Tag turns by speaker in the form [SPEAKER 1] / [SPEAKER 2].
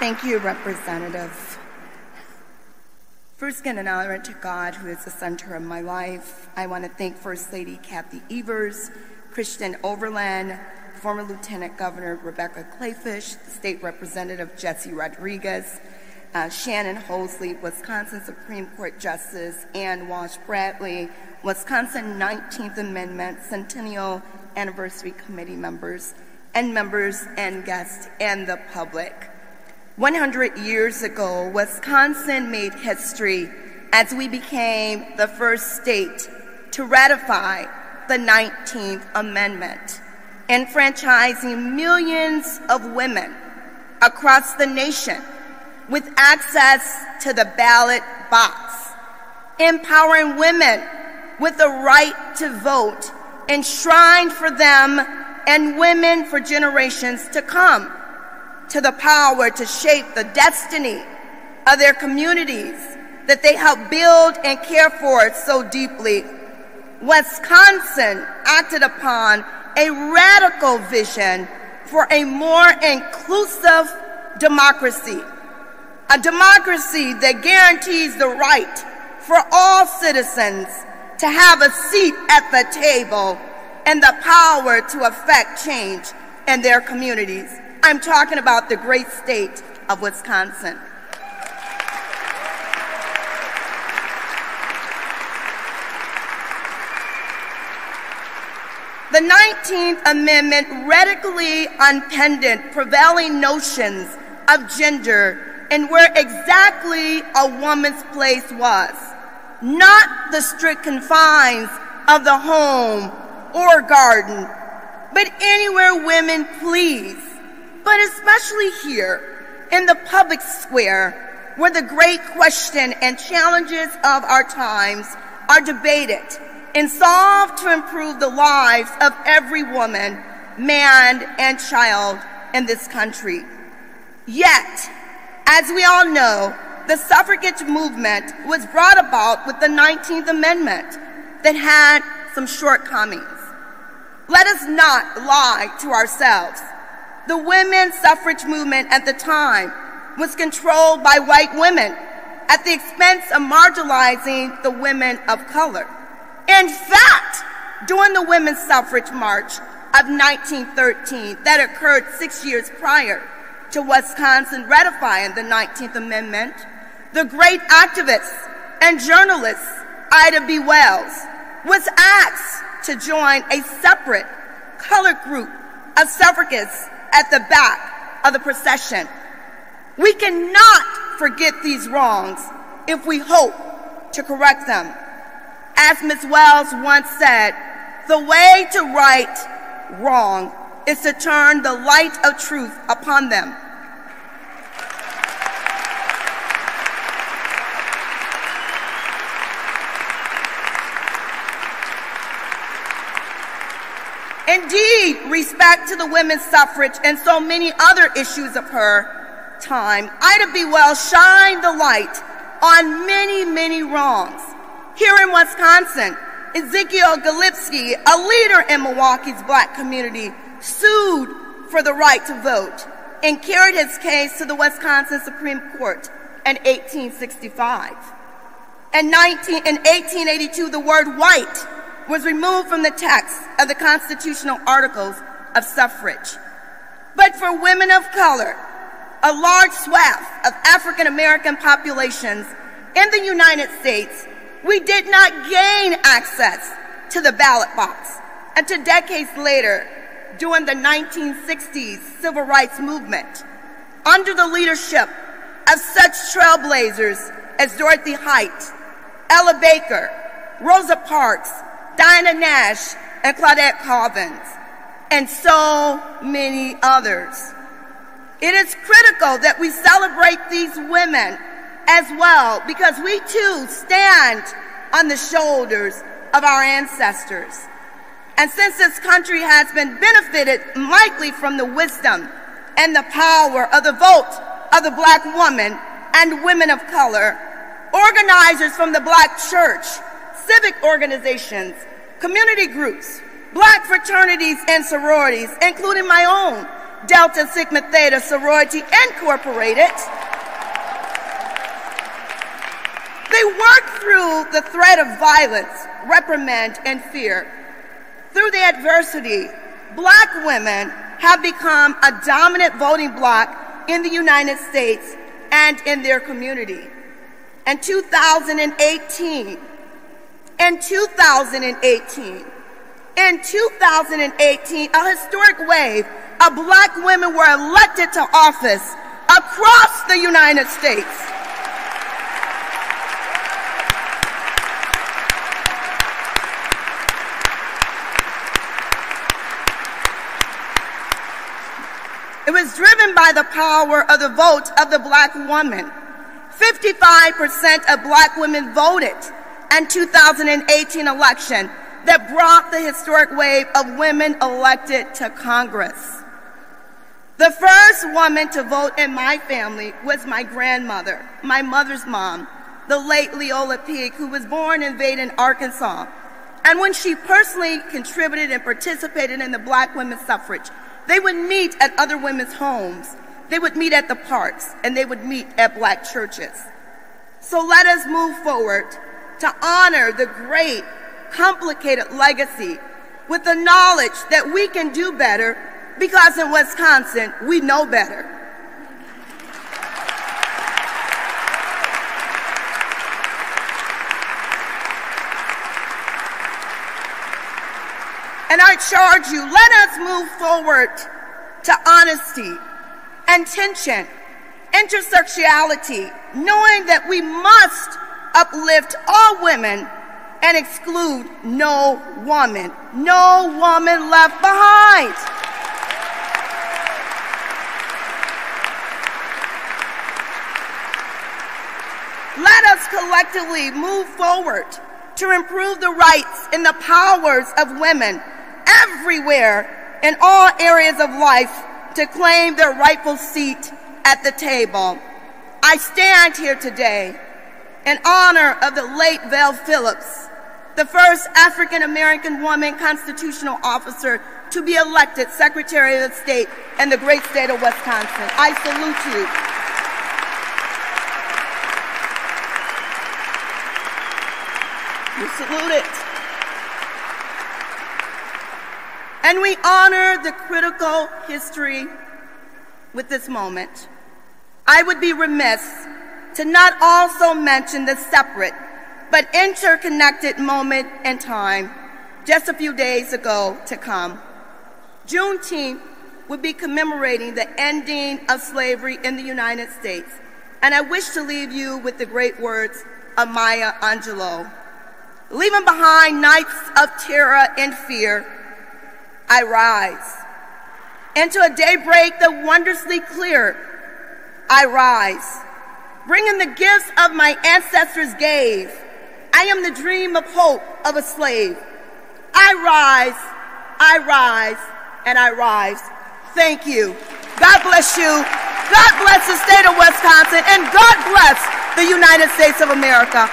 [SPEAKER 1] Thank you, Representative. First, again, an honor to God, who is the center of my life. I want to thank First Lady Kathy Evers, Christian Overland, former Lieutenant Governor Rebecca Clayfish, State Representative Jesse Rodriguez, Shannon Hosley, Wisconsin Supreme Court Justice, and Walsh Bradley, Wisconsin 19th Amendment Centennial Anniversary Committee members and guests and the public. 100 years ago, Wisconsin made history as we became the first state to ratify the 19th Amendment, enfranchising millions of women across the nation with access to the ballot box, empowering women with the right to vote, enshrined for them and women for generations to come, to the power to shape the destiny of their communities that they help build and care for so deeply. Wisconsin acted upon a radical vision for a more inclusive democracy, a democracy that guarantees the right for all citizens to have a seat at the table and the power to affect change in their communities. I'm talking about the great state of Wisconsin. The 19th Amendment radically unpinned prevailing notions of gender and where exactly a woman's place was, not the strict confines of the home or garden, but anywhere women please, but especially here in the public square where the great question and challenges of our times are debated and solved to improve the lives of every woman, man, and child in this country. Yet, as we all know, the suffragette movement was brought about with the 19th Amendment that had some shortcomings. Let us not lie to ourselves. The women's suffrage movement at the time was controlled by white women at the expense of marginalizing the women of color. In fact, during the Women's Suffrage March of 1913 that occurred 6 years prior to Wisconsin ratifying the 19th Amendment, the great activist and journalist Ida B. Wells was asked to join a separate colored group of suffragists at the back of the procession. We cannot forget these wrongs if we hope to correct them. As Ms. Wells once said, the way to right wrong is to turn the light of truth upon them. Indeed, respect to the women's suffrage and so many other issues of her time, Ida B. Wells shined the light on many, many wrongs. Here in Wisconsin, Ezekiel Galipsky, a leader in Milwaukee's black community, sued for the right to vote and carried his case to the Wisconsin Supreme Court in 1865. In 1882, the word white was removed from the text of the constitutional articles of suffrage. But for women of color, a large swath of African American populations in the United States, we did not gain access to the ballot box until decades later during the 1960s civil rights movement, under the leadership of such trailblazers as Dorothy Height, Ella Baker, Rosa Parks, Diana Nash, and Claudette Colvins, and so many others. It is critical that we celebrate these women as well, because we too stand on the shoulders of our ancestors. And since this country has been benefited mightily from the wisdom and the power of the vote of the black woman and women of color, organizers from the black church, civic organizations, community groups, black fraternities and sororities, including my own, Delta Sigma Theta Sorority Incorporated. They work through the threat of violence, reprimand, and fear. Through the adversity, Black women have become a dominant voting bloc in the United States and in their community. In 2018, a historic wave of Black women were elected to office across the United States. It was driven by the power of the vote of the Black woman. 55% of Black women voted in 2018 election that brought the historic wave of women elected to Congress. The first woman to vote in my family was my grandmother, my mother's mom, the late Leola Peake, who was born in Vaden, Arkansas. And when she personally contributed and participated in the Black women's suffrage, they would meet at other women's homes, they would meet at the parks, and they would meet at Black churches. So let us move forward to honor the great, complicated legacy with the knowledge that we can do better, because in Wisconsin, we know better. And I charge you, let us move forward to honesty, intention, intersectionality, knowing that we must uplift all women and exclude no woman left behind. Let us collectively move forward to improve the rights and the powers of women everywhere in all areas of life to claim their rightful seat at the table. I stand here today in honor of the late Val Phillips, the first African-American woman constitutional officer to be elected Secretary of State in the great state of Wisconsin. I salute you. You salute it. And we honor the critical history with this moment. I would be remiss to not also mention the separate but interconnected moment in time just a few days ago to come. Juneteenth would be commemorating the ending of slavery in the United States. And I wish to leave you with the great words of Maya Angelou. Leaving behind nights of terror and fear, I rise. Into a daybreak that wondrously clear, I rise. Bringing the gifts of my ancestors gave, I am the dream of hope of a slave. I rise, and I rise. Thank you. God bless you. God bless the state of Wisconsin, and God bless the United States of America.